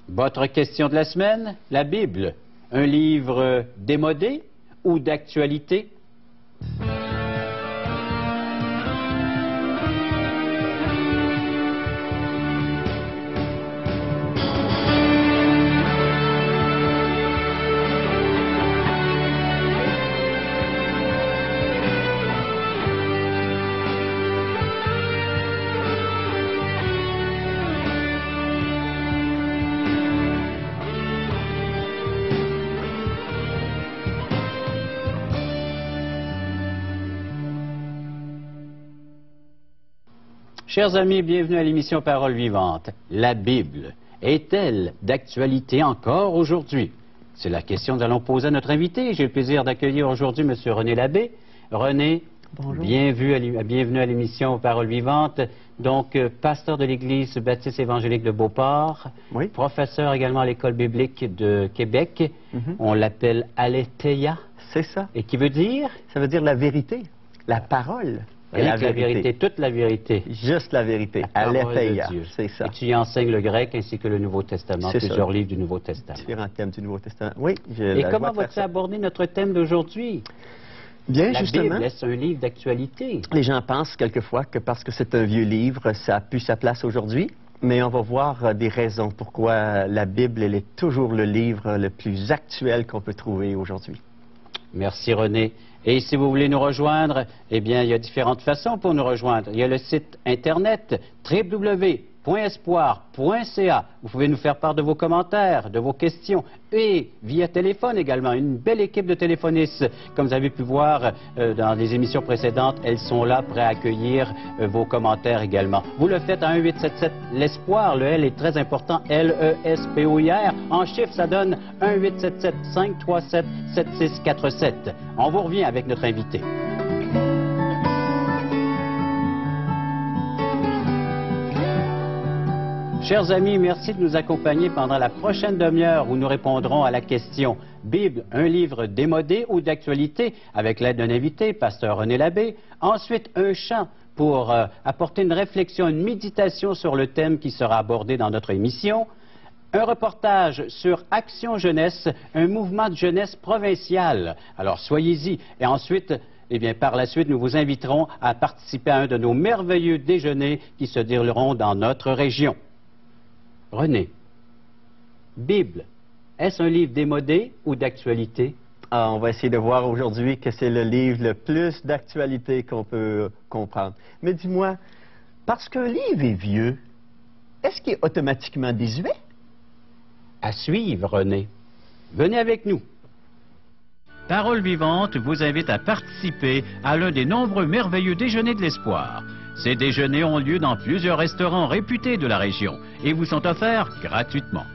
Votre question de la semaine, la Bible, un livre démodé ou d'actualité? Chers amis, bienvenue à l'émission Parole vivante. La Bible est-elle d'actualité encore aujourd'hui? C'est la question que nous allons poser à notre invité. J'ai le plaisir d'accueillir aujourd'hui M. René Labbé. René, bienvenue à l'émission Parole vivante. Donc, pasteur de l'Église baptiste évangélique de Beauport, oui. Professeur également à l'École biblique de Québec. On l'appelle Aletheia. C'est ça. Et qui veut dire? Ça veut dire la vérité, la parole. La vérité, toute la vérité. Juste la vérité. Aletheia, c'est ça. Et tu y enseignes le grec ainsi que le Nouveau Testament, plusieurs livres du Nouveau Testament. Différents thèmes du Nouveau Testament. Oui. Et comment vas-tu aborder notre thème d'aujourd'hui? Bien, justement. La Bible est un livre d'actualité. Les gens pensent quelquefois que parce que c'est un vieux livre, ça n'a plus sa place aujourd'hui. Mais on va voir des raisons pourquoi la Bible, elle est toujours le livre le plus actuel qu'on peut trouver aujourd'hui. Merci, René. Et si vous voulez nous rejoindre, eh bien, il y a différentes façons pour nous rejoindre. Il y a le site Internet www.espoir.ca. Vous pouvez nous faire part de vos commentaires, de vos questions. Et via téléphone également, une belle équipe de téléphonistes. Comme vous avez pu voir dans les émissions précédentes, elles sont là prêtes à accueillir vos commentaires également. Vous le faites à 1-877 l'Espoir. Le L est très important, L-E-S-P-O-I-R. En chiffres, ça donne 1-877-537-7647. On vous revient avec notre invité. Chers amis, merci de nous accompagner pendant la prochaine demi-heure où nous répondrons à la question « Bible, un livre démodé ou d'actualité ?» avec l'aide d'un invité, pasteur René Labbé. Ensuite, un chant pour apporter une réflexion, une méditation sur le thème qui sera abordé dans notre émission. Un reportage sur Action Jeunesse, un mouvement de jeunesse provincial. Alors, soyez-y. Et ensuite, eh bien, par la suite, nous vous inviterons à participer à un de nos merveilleux déjeuners qui se dérouleront dans notre région. René, Bible, est-ce un livre démodé ou d'actualité? On va essayer de voir aujourd'hui que c'est le livre le plus d'actualité qu'on peut comprendre. Mais dis-moi, parce qu'un livre est vieux, est-ce qu'il est automatiquement désuet? À suivre, René. Venez avec nous. Parole vivante vous invite à participer à l'un des nombreux merveilleux déjeuners de l'espoir. Ces déjeuners ont lieu dans plusieurs restaurants réputés de la région et vous sont offerts gratuitement.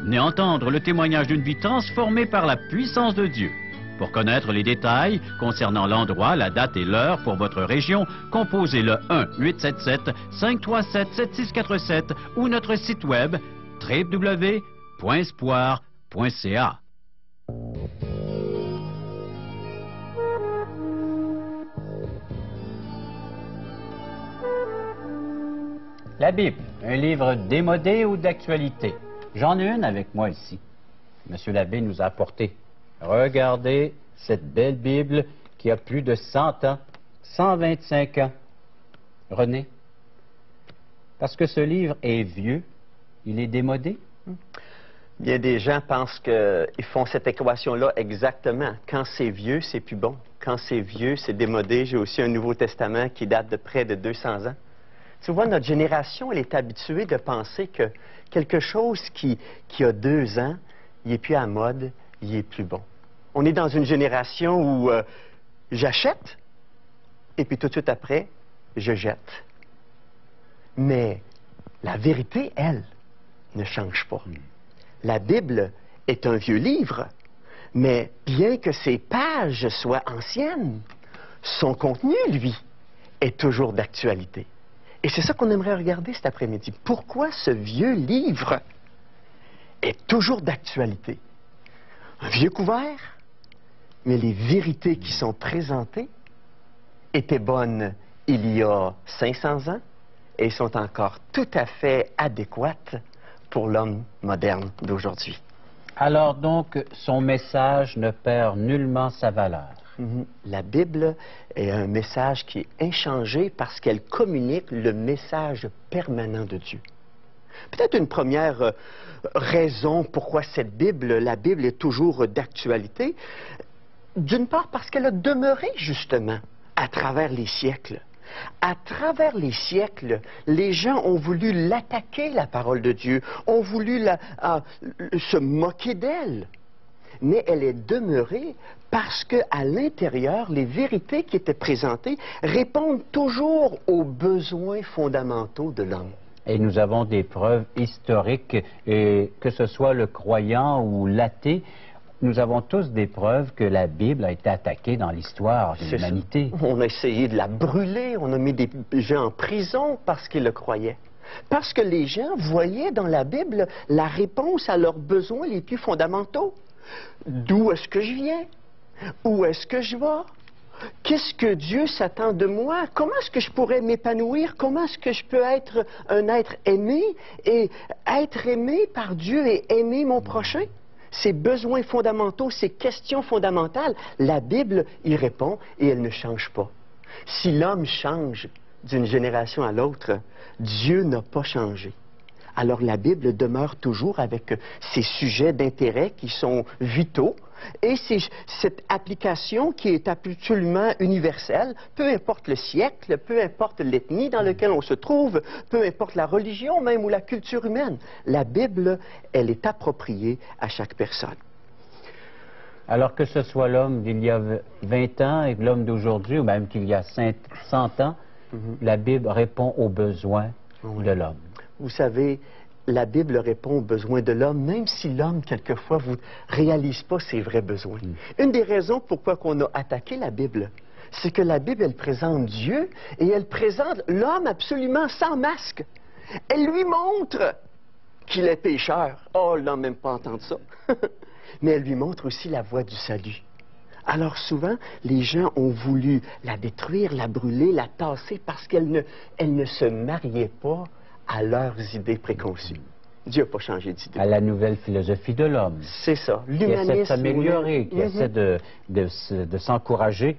Venez entendre le témoignage d'une vie transformée par la puissance de Dieu. Pour connaître les détails concernant l'endroit, la date et l'heure pour votre région, composez le 1-877-537-7647 ou notre site web www.espoir.ca. La Bible, un livre démodé ou d'actualité? J'en ai une avec moi ici. Monsieur Labbé nous a apporté. Regardez cette belle Bible qui a plus de 100 ans, 125 ans. René, parce que ce livre est vieux, il est démodé? Bien, des gens pensent qu'ils font cette équation-là exactement. Quand c'est vieux, c'est plus bon. Quand c'est vieux, c'est démodé. J'ai aussi un Nouveau Testament qui date de près de 200 ans. Tu vois, notre génération, elle est habituée de penser que quelque chose qui a 2 ans, il n'est plus à la mode, il est plus bon. On est dans une génération où j'achète, et puis tout de suite après, je jette. Mais la vérité, elle, ne change pas. La Bible est un vieux livre, mais bien que ses pages soient anciennes, son contenu, lui, est toujours d'actualité. Et c'est ça qu'on aimerait regarder cet après-midi. Pourquoi ce vieux livre est toujours d'actualité? Un vieux couvert, mais les vérités qui sont présentées étaient bonnes il y a 500 ans et sont encore tout à fait adéquates pour l'homme moderne d'aujourd'hui. Alors donc, son message ne perd nullement sa valeur. La Bible est un message qui est inchangé parce qu'elle communique le message permanent de Dieu. Peut-être une première raison pourquoi la Bible est toujours d'actualité, d'une part parce qu'elle a demeuré justement à travers les siècles. À travers les siècles, les gens ont voulu l'attaquer, la parole de Dieu, ont voulu se moquer d'elle. Mais elle est demeurée parce qu'à l'intérieur, les vérités qui étaient présentées répondent toujours aux besoins fondamentaux de l'homme. Et nous avons des preuves historiques, et que ce soit le croyant ou l'athée, nous avons tous des preuves que la Bible a été attaquée dans l'histoire de l'humanité. On a essayé de la brûler, on a mis des gens en prison parce qu'ils le croyaient. Parce que les gens voyaient dans la Bible la réponse à leurs besoins les plus fondamentaux. D'où est-ce que je viens? Où est-ce que je vais? Qu'est-ce que Dieu s'attend de moi? Comment est-ce que je pourrais m'épanouir? Comment est-ce que je peux être un être aimé et être aimé par Dieu et aimer mon prochain? Ces besoins fondamentaux, ces questions fondamentales, la Bible y répond et elle ne change pas. Si l'homme change d'une génération à l'autre, Dieu n'a pas changé. Alors la Bible demeure toujours avec ces sujets d'intérêt qui sont vitaux et cette application qui est absolument universelle, peu importe le siècle, peu importe l'ethnie dans laquelle on se trouve, peu importe la religion même ou la culture humaine. La Bible, elle est appropriée à chaque personne. Alors que ce soit l'homme d'il y a 20 ans et l'homme d'aujourd'hui, ou même qu'il y a 100 ans, la Bible répond aux besoins de l'homme. Vous savez, la Bible répond aux besoins de l'homme, même si l'homme, quelquefois, ne réalise pas ses vrais besoins. Une des raisons pourquoi on a attaqué la Bible, c'est que la Bible, elle présente Dieu et elle présente l'homme absolument sans masque. Elle lui montre qu'il est pécheur. Oh, l'homme n'aime pas entendre ça. Mais elle lui montre aussi la voie du salut. Alors souvent, les gens ont voulu la détruire, la brûler, la tasser parce qu'elle ne se mariait pas à leurs idées préconçues. Dieu n'a pas changé d'idée. À la nouvelle philosophie de l'homme. C'est ça. Qui essaie de s'améliorer, qui essaie de s'encourager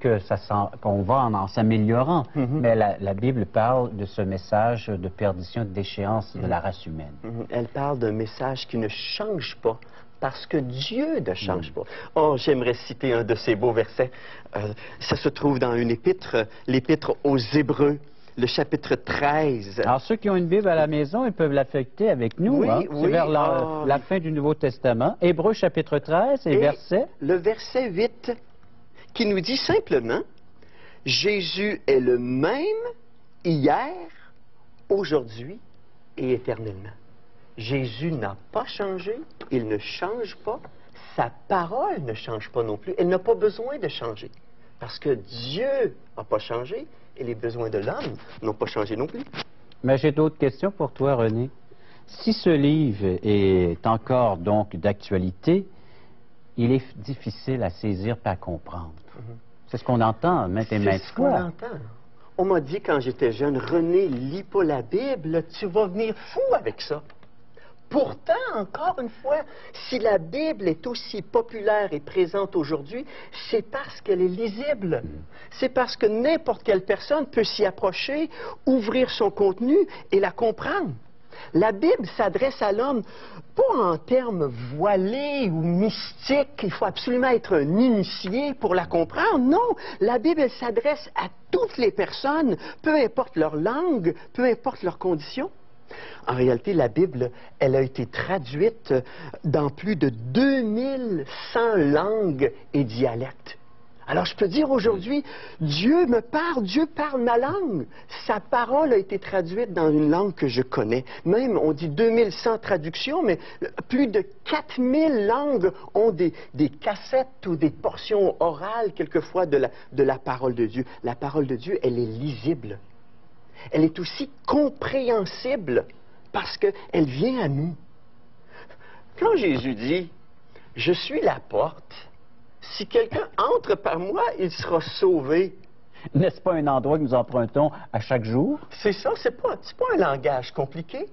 qu'on va en s'améliorant. Mais la Bible parle de ce message de perdition, de déchéance de la race humaine. Elle parle d'un message qui ne change pas. Parce que Dieu ne change pas. Oh, j'aimerais citer un de ces beaux versets. Ça se trouve dans une épître, l'épître aux Hébreux, le chapitre 13. Alors, ceux qui ont une Bible à la maison, ils peuvent l'affecter avec nous. Oui, hein? oui. C'est vers la fin du Nouveau Testament. Hébreux, chapitre 13, et verset. Le verset 8, qui nous dit simplement, « Jésus est le même hier, aujourd'hui et éternellement. » Jésus n'a pas changé, il ne change pas, sa parole ne change pas non plus, elle n'a pas besoin de changer. Parce que Dieu n'a pas changé et les besoins de l'homme n'ont pas changé non plus. Mais j'ai d'autres questions pour toi, René. Si ce livre est encore donc d'actualité, il est difficile à saisir et à comprendre. C'est ce qu'on entend maintes et maintes fois. C'est ce qu'on entend. On m'a dit quand j'étais jeune, René, lis pas la Bible, tu vas venir fou avec ça. Pourtant, encore une fois, si la Bible est aussi populaire et présente aujourd'hui, c'est parce qu'elle est lisible. C'est parce que n'importe quelle personne peut s'y approcher, ouvrir son contenu et la comprendre. La Bible s'adresse à l'homme pas en termes voilés ou mystiques, il faut absolument être un initié pour la comprendre. Non, la Bible s'adresse à toutes les personnes, peu importe leur langue, peu importe leurs conditions. En réalité, la Bible, elle a été traduite dans plus de 2100 langues et dialectes. Alors, je peux dire aujourd'hui, Dieu me parle, Dieu parle ma langue. Sa parole a été traduite dans une langue que je connais. Même, on dit 2100 traductions, mais plus de 4000 langues ont des cassettes ou des portions orales, quelquefois, de la parole de Dieu. La parole de Dieu, elle est lisible. Elle est aussi compréhensible parce qu'elle vient à nous. Quand Jésus dit « Je suis la porte, si quelqu'un entre par moi, il sera sauvé. » N'est-ce pas un endroit que nous empruntons à chaque jour? C'est ça, c'est pas un langage compliqué.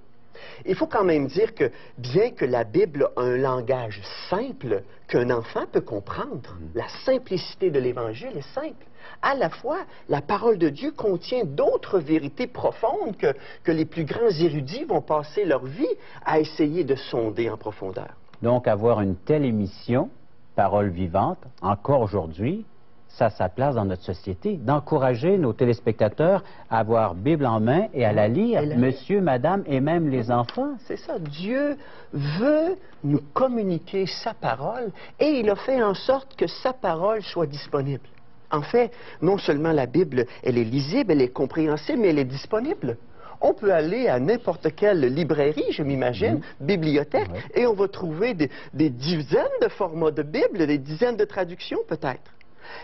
Il faut quand même dire que, bien que la Bible a un langage simple qu'un enfant peut comprendre, la simplicité de l'Évangile est simple. À la fois, la parole de Dieu contient d'autres vérités profondes que les plus grands érudits vont passer leur vie à essayer de sonder en profondeur. Donc, avoir une telle émission, Parole vivante, encore aujourd'hui, ça a sa place dans notre société, d'encourager nos téléspectateurs à avoir Bible en main et à la lire, monsieur, madame et même les enfants. C'est ça, Dieu veut nous communiquer sa parole et il a fait en sorte que sa parole soit disponible. En fait, non seulement la Bible, elle est lisible, elle est compréhensible, mais elle est disponible. On peut aller à n'importe quelle librairie, je m'imagine, bibliothèque, et on va trouver des dizaines de formats de Bible, des dizaines de traductions peut-être.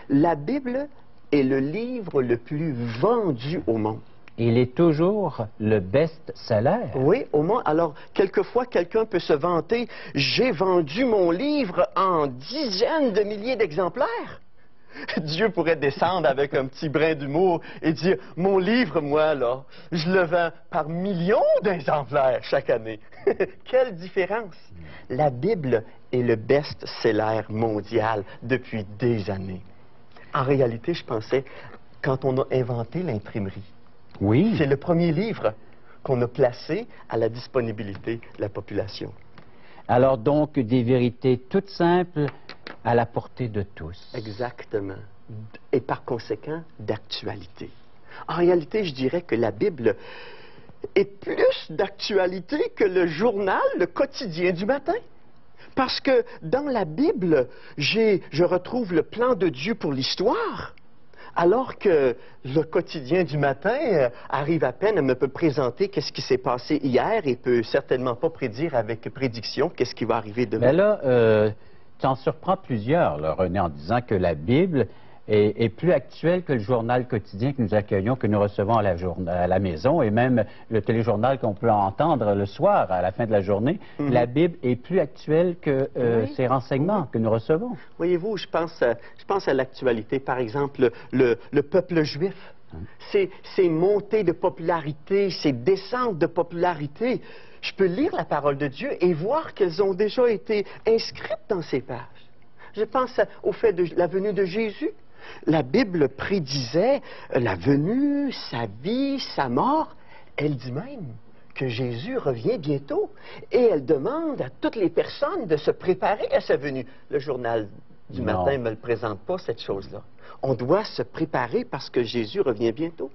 La Bible est le livre le plus vendu au monde. Il est toujours le best-seller. Oui, au monde. Alors, quelquefois, quelqu'un peut se vanter, j'ai vendu mon livre en dizaines de milliers d'exemplaires. Dieu pourrait descendre avec un petit brin d'humour et dire, mon livre, moi, là, je le vends par millions d'exemplaires chaque année. Quelle différence! La Bible est le best-seller mondial depuis des années. En réalité, je pensais, quand on a inventé l'imprimerie, c'est le premier livre qu'on a placé à la disponibilité de la population. Alors donc, des vérités toutes simples à la portée de tous. Exactement. Et par conséquent, d'actualité. En réalité, je dirais que la Bible est plus d'actualité que le journal, le quotidien du matin. Parce que dans la Bible, je retrouve le plan de Dieu pour l'histoire, alors que le quotidien du matin arrive à peine à me présenter qu'est-ce qui s'est passé hier et peut certainement pas prédire avec prédiction qu'est-ce qui va arriver demain. Mais là, tu en surprends plusieurs, là, René, en disant que la Bible est plus actuelle que le journal quotidien que nous accueillons, que nous recevons à la maison, et même le téléjournal qu'on peut entendre le soir à la fin de la journée. La Bible est plus actuelle que ces renseignements que nous recevons. Voyez-vous, je pense à l'actualité. Par exemple, le peuple juif. Ces montées de popularité, ces descentes de popularité. Je peux lire la parole de Dieu et voir qu'elles ont déjà été inscrites dans ces pages. Je pense au fait de la venue de Jésus. La Bible prédisait la venue, sa vie, sa mort. Elle dit même que Jésus revient bientôt et elle demande à toutes les personnes de se préparer à sa venue. Le journal du matin ne me le présente pas, cette chose-là. On doit se préparer parce que Jésus revient bientôt.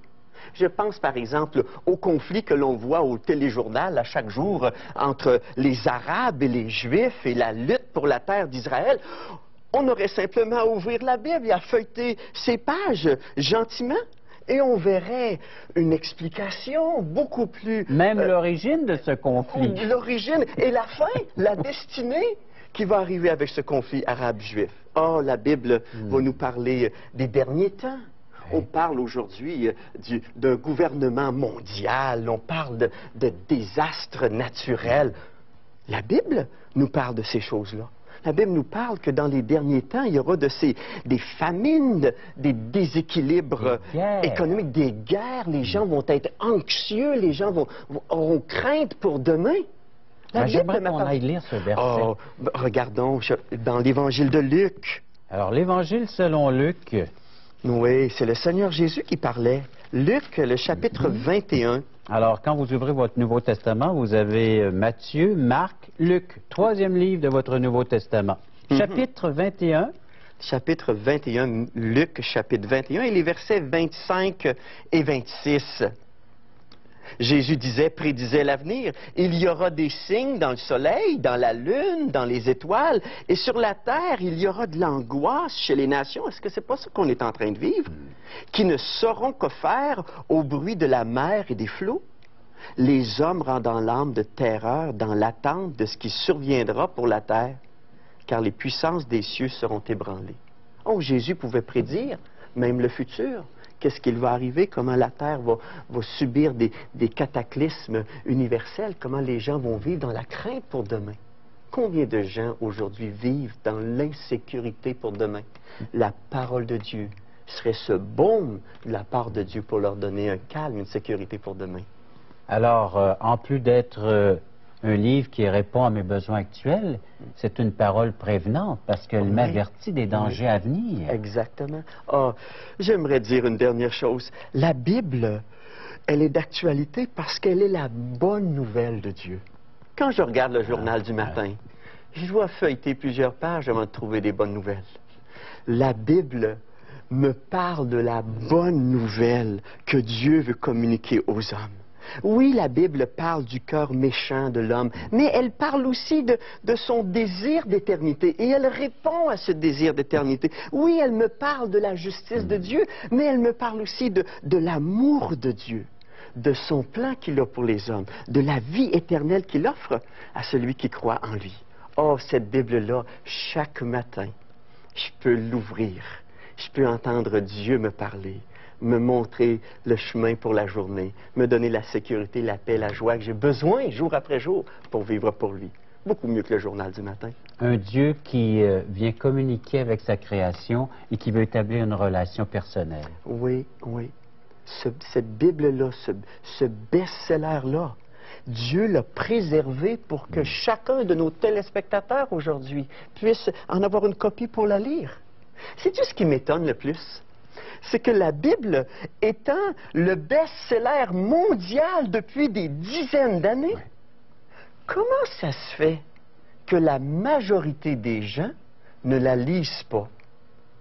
Je pense par exemple au conflit que l'on voit au téléjournal à chaque jour entre les Arabes et les Juifs et la lutte pour la terre d'Israël. On aurait simplement à ouvrir la Bible et à feuilleter ces pages gentiment et on verrait une explication beaucoup plus... Même l'origine de ce conflit. L'origine et la fin, la destinée qui va arriver avec ce conflit arabe-juif. Oh, la Bible va nous parler des derniers temps. On parle aujourd'hui d'un gouvernement mondial, on parle de désastres naturels. La Bible nous parle de ces choses-là. La Bible nous parle que dans les derniers temps, il y aura des famines, des déséquilibres économiques, des guerres. Les gens vont être anxieux, les gens auront crainte pour demain. J'aimerais qu'on aille lire ce verset. Oh, regardons dans l'Évangile de Luc. Alors, l'Évangile selon Luc. Oui, c'est le Seigneur Jésus qui parlait. Luc, le chapitre 21. Alors, quand vous ouvrez votre Nouveau Testament, vous avez Matthieu, Marc, Luc, troisième livre de votre Nouveau Testament. Chapitre 21. Chapitre 21, Luc, chapitre 21, et les versets 25 et 26. Jésus prédisait l'avenir. Il y aura des signes dans le soleil, dans la lune, dans les étoiles, et sur la terre, il y aura de l'angoisse chez les nations. Est-ce que c'est pas ça qu'on est en train de vivre? Qui ne sauront que faire au bruit de la mer et des flots. Les hommes rendant l'âme de terreur dans l'attente de ce qui surviendra pour la terre, car les puissances des cieux seront ébranlées. Oh, Jésus pouvait prédire même le futur. Qu'est-ce qu'il va arriver, comment la Terre va subir des cataclysmes universels, comment les gens vont vivre dans la crainte pour demain. Combien de gens aujourd'hui vivent dans l'insécurité pour demain? La parole de Dieu serait ce baume de la part de Dieu pour leur donner un calme, une sécurité pour demain. Alors, en plus d'être un livre qui répond à mes besoins actuels, c'est une parole prévenante parce qu'elle m'avertit des dangers à venir. Exactement. Ah, j'aimerais dire une dernière chose. La Bible, elle est d'actualité parce qu'elle est la bonne nouvelle de Dieu. Quand je regarde le journal du matin, je dois feuilleter plusieurs pages avant de trouver des bonnes nouvelles. La Bible me parle de la bonne nouvelle que Dieu veut communiquer aux hommes. Oui, la Bible parle du cœur méchant de l'homme, mais elle parle aussi de son désir d'éternité et elle répond à ce désir d'éternité. Oui, elle me parle de la justice de Dieu, mais elle me parle aussi de l'amour de Dieu, de son plan qu'il a pour les hommes, de la vie éternelle qu'il offre à celui qui croit en lui. Oh, cette Bible-là, chaque matin, je peux l'ouvrir, je peux entendre Dieu me parler, me montrer le chemin pour la journée, me donner la sécurité, la paix, la joie que j'ai besoin jour après jour pour vivre pour lui. Beaucoup mieux que le journal du matin. Un Dieu qui vient communiquer avec sa création et qui veut établir une relation personnelle. Oui, oui. Cette Bible-là, ce best-seller-là, Dieu l'a préservé pour que chacun de nos téléspectateurs aujourd'hui puisse en avoir une copie pour la lire. Sais-tu ce qui m'étonne le plus? C'est que la Bible étant le best-seller mondial depuis des dizaines d'années, comment ça se fait que la majorité des gens ne la lisent pas?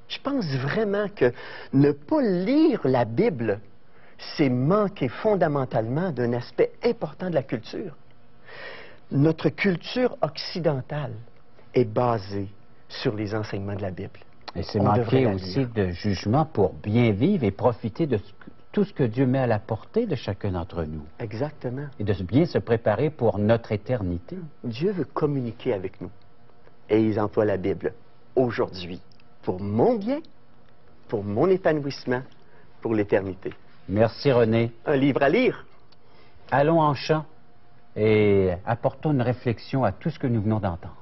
Je pense vraiment que ne pas lire la Bible, c'est manquer fondamentalement d'un aspect important de la culture. Notre culture occidentale est basée sur les enseignements de la Bible. Et c'est manquer aussi de jugement pour bien vivre et profiter de tout ce que Dieu met à la portée de chacun d'entre nous. Exactement. Et de bien se préparer pour notre éternité. Dieu veut communiquer avec nous. Et ils emploient la Bible aujourd'hui pour mon bien, pour mon épanouissement, pour l'éternité. Merci René. Un livre à lire. Allons en chant et apportons une réflexion à tout ce que nous venons d'entendre.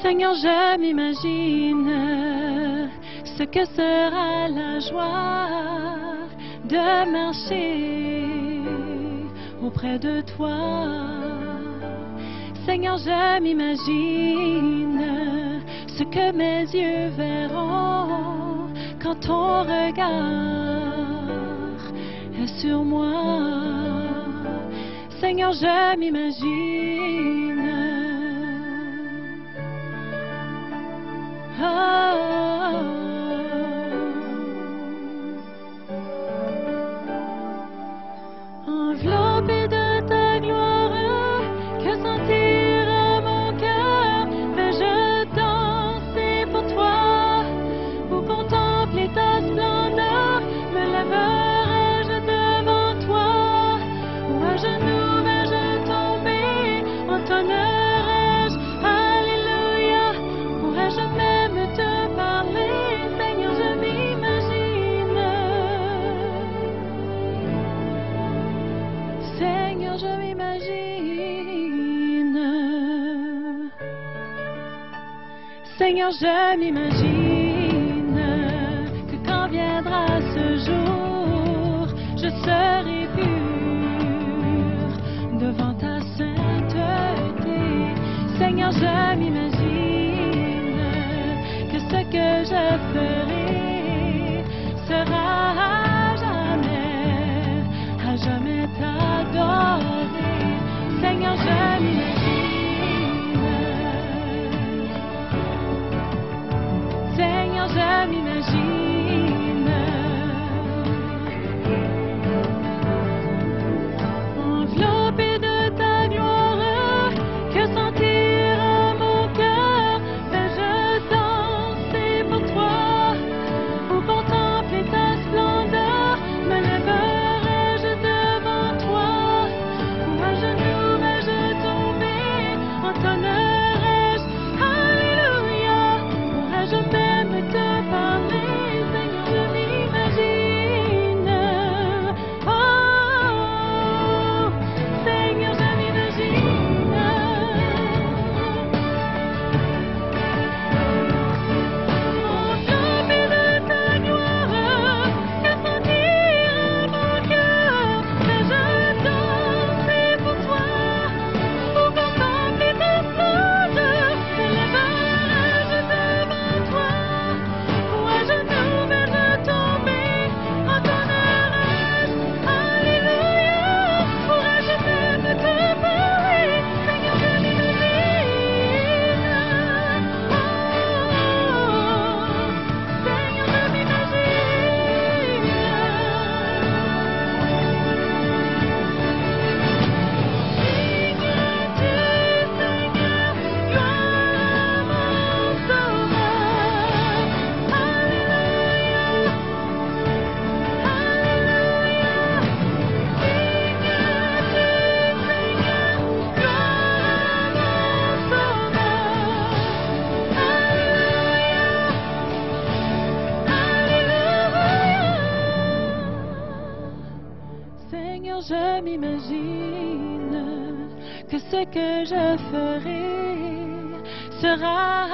Seigneur, je m'imagine ce que sera la joie de marcher auprès de toi. Seigneur, je m'imagine ce que mes yeux verront quand ton regard est sur moi. Seigneur, je m'imagine enveloppé de ta gloire, que sentira mon cœur? Vais-je danser pour toi ou contempler ta splendeur? Me lèverai-je devant toi ou à genoux vais-je tomber? Entonnerai-je Alléluia? Pourrais-je même te parler? Seigneur, je m'imagine. Seigneur, je m'imagine. Seigneur, je m'imagine que quand viendra ce jour, je serai pure devant ta sainteté. Seigneur, je m'imagine que ce que je ferai sera à jamais t'adorer. Seigneur, je m'imagine. Seigneur, je m'imagine. Enveloppé de ta gloire, que sentira mon cœur? Vais-je danser pour toi Seigneur, je m'imagine que ce que je ferai sera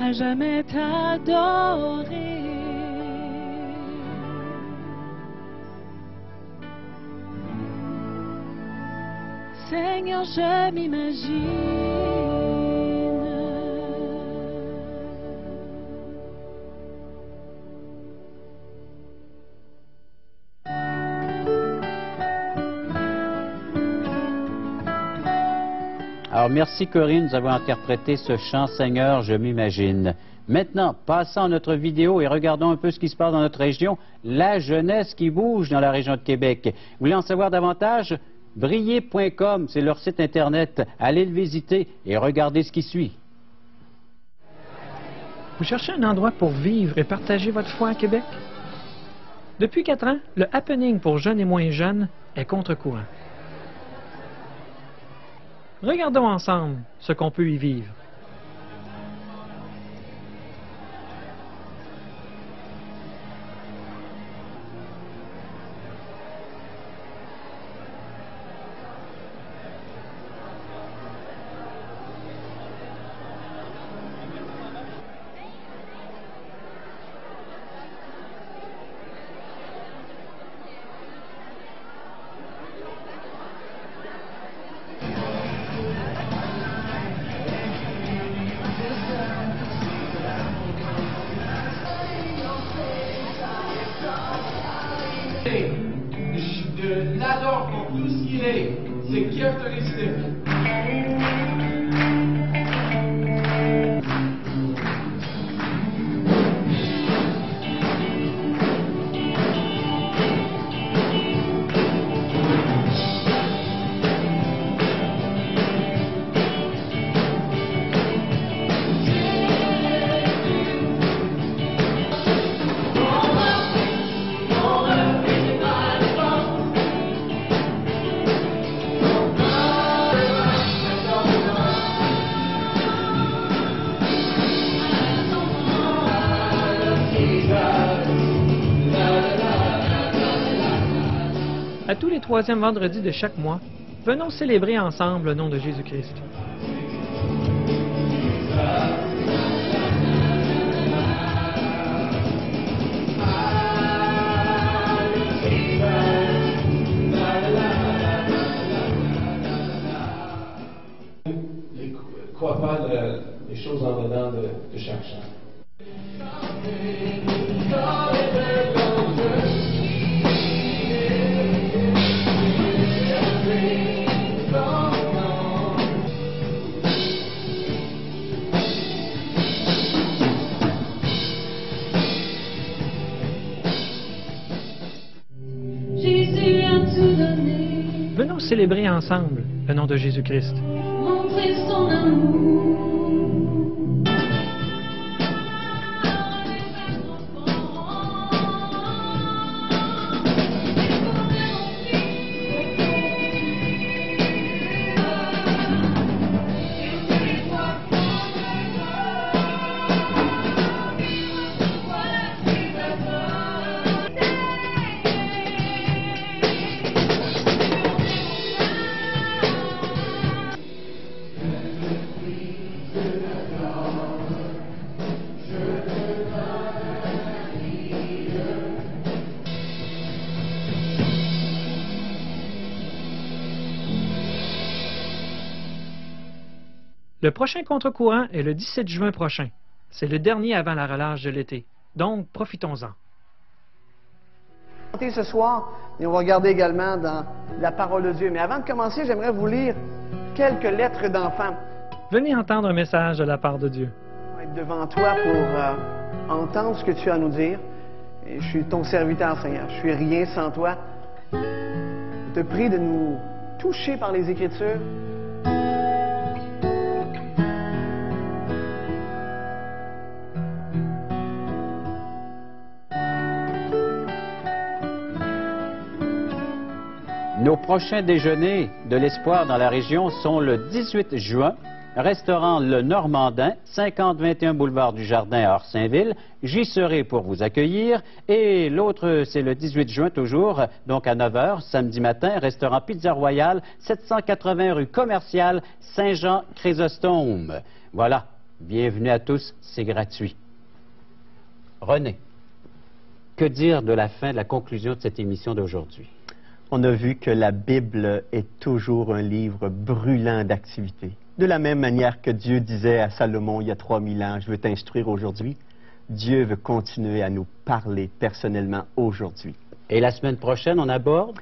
à jamais t'adorer. Seigneur, je m'imagine. Alors, merci Corinne, nous avons interprété ce chant « Seigneur, je m'imagine ». Maintenant, passons à notre vidéo et regardons un peu ce qui se passe dans notre région, la jeunesse qui bouge dans la région de Québec. Vous voulez en savoir davantage? Briller.com, c'est leur site Internet. Allez le visiter et regardez ce qui suit. Vous cherchez un endroit pour vivre et partager votre foi à Québec? Depuis 4 ans, le happening pour jeunes et moins jeunes est contre-courant. Regardons ensemble ce qu'on peut y vivre. Je l'adore pour tout ce qu'il est. C'est caractéristique. À tous les 3e vendredis de chaque mois, venons célébrer ensemble le nom de Jésus-Christ. Ne crois pas les choses en dedans de chaque chant. Jésus a tout donné, Venons célébrer ensemble le nom de Jésus-Christ. montrer son amour. Le prochain contre-courant est le 17 juin prochain. C'est le dernier avant la relâche de l'été. Donc, profitons-en. Ce soir, et on va regarder également dans la parole de Dieu. Mais avant de commencer, j'aimerais vous lire quelques lettres d'enfants. Venez entendre un message de la part de Dieu. Je vais être devant toi pour entendre ce que tu as à nous dire. Et je suis ton serviteur, Seigneur. Je suis rien sans toi. Je te prie de nous toucher par les Écritures. Nos prochains déjeuners de l'espoir dans la région sont le 18 juin, restaurant Le Normandin, 5021 boulevard du Jardin à Orsainville. J'y serai pour vous accueillir. Et l'autre, c'est le 18 juin toujours, donc à 9 h, samedi matin, restaurant Pizza Royale, 780 rue Commerciale, Saint-Jean-Chrysostome. Voilà, bienvenue à tous, c'est gratuit. René, que dire de la fin, de la conclusion de cette émission d'aujourd'hui? On a vu que la Bible est toujours un livre brûlant d'activité. De la même manière que Dieu disait à Salomon il y a 3000 ans, je veux t'instruire aujourd'hui, Dieu veut continuer à nous parler personnellement aujourd'hui. Et la semaine prochaine, on aborde?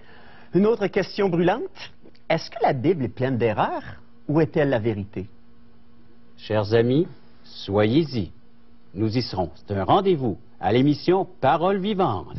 Une autre question brûlante, est-ce que la Bible est pleine d'erreurs ou est-elle la vérité? Chers amis, soyez-y. Nous y serons. C'est un rendez-vous à l'émission Parole vivante.